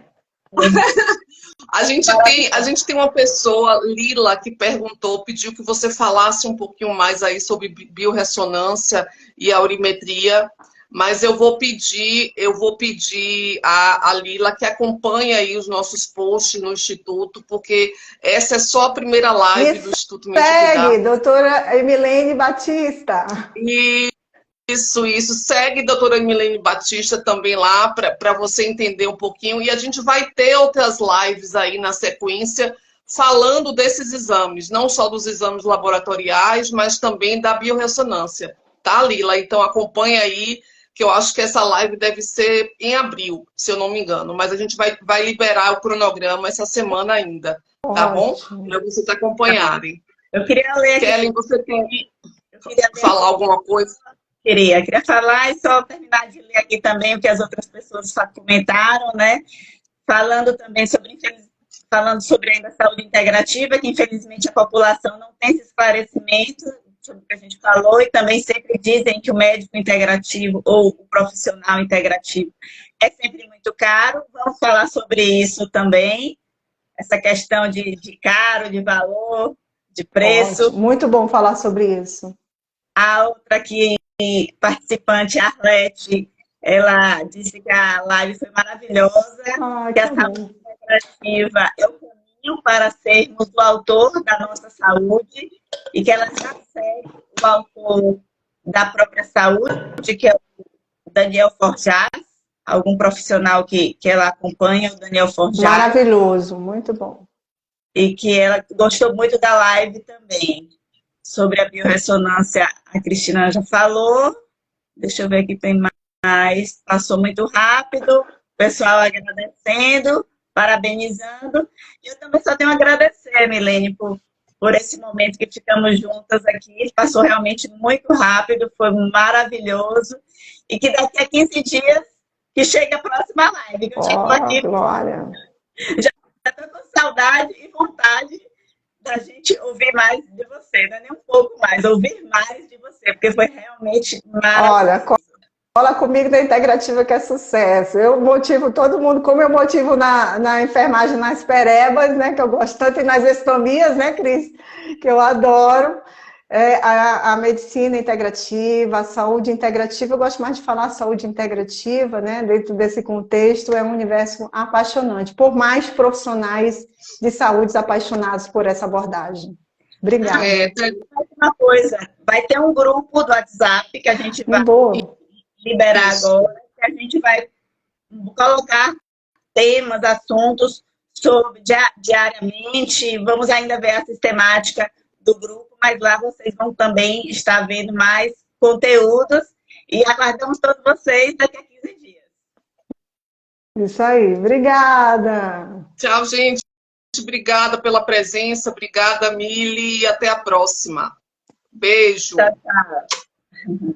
A gente tem uma pessoa, Lila, que perguntou, pediu que você falasse um pouquinho mais aí sobre biorressonância e aurimetria, mas eu vou pedir a Lila que acompanhe aí os nossos posts no Instituto, porque essa é só a primeira live do Instituto Mente Segue, Cuidar. doutora Emilene Batista. Isso. Segue a doutora Emilene Batista também lá, para você entender um pouquinho. E a gente vai ter outras lives aí na sequência, falando desses exames, não só dos exames laboratoriais, mas também da biorressonância. Tá, Lila? Então acompanha aí, que eu acho que essa live deve ser em abril, se eu não me engano. Mas a gente vai liberar o cronograma essa semana ainda, tá bom? Para vocês acompanharem. Eu queria ler aqui. Kelly, você quer falar alguma coisa? Queria falar e só terminar de ler aqui também o que as outras pessoas comentaram, né? Falando também sobre ainda a saúde integrativa, que infelizmente a população não tem esse esclarecimento sobre o que a gente falou, e também sempre dizem que o médico integrativo ou o profissional integrativo é sempre muito caro. Vamos falar sobre isso também, essa questão de caro, de valor, de preço. Ótimo. Muito bom falar sobre isso. A outra aqui, participante, Arlete, ela disse que a live foi maravilhosa, que a saúde integrativa é o caminho para sermos o autor da nossa saúde, e que ela já segue o autor da própria saúde, que é o Daniel Forjaz, algum profissional que ela acompanha, o Daniel Forjaz. Maravilhoso, muito bom. E que ela gostou muito da live também. Sobre a biorressonância, a Cristina já falou. Deixa eu ver aqui, tem mais. Passou muito rápido. O pessoal agradecendo, parabenizando. E eu também só tenho a agradecer, Milene, por esse momento que ficamos juntas aqui. Passou realmente muito rápido, foi maravilhoso. E que daqui a 15 dias que chega a próxima live. Que eu já estou aqui. Glória. Já estou com saudade e vontade da gente ouvir mais de você, não é nem um pouco mais, ouvir mais de você, porque foi realmente maravilhoso. Olha, cola comigo da Integrativa que é sucesso. Eu motivo todo mundo, como eu motivo na enfermagem, nas perebas, né, que eu gosto tanto, e nas estomias, né, Cris, que eu adoro. A medicina integrativa, a saúde integrativa, eu gosto mais de falar saúde integrativa, né? Dentro desse contexto, é um universo apaixonante, por mais profissionais de saúde apaixonados por essa abordagem. Obrigada. Uma coisa, vai ter um grupo do WhatsApp que a gente vai liberar agora, que a gente vai colocar temas, assuntos sobre diariamente, vamos ainda ver a sistemática do grupo, mas lá vocês vão também estar vendo mais conteúdos e aguardamos todos vocês daqui a 15 dias. Isso aí, obrigada. Tchau, gente. Obrigada pela presença, obrigada, Mili, e até a próxima. Beijo. Tchau, tchau.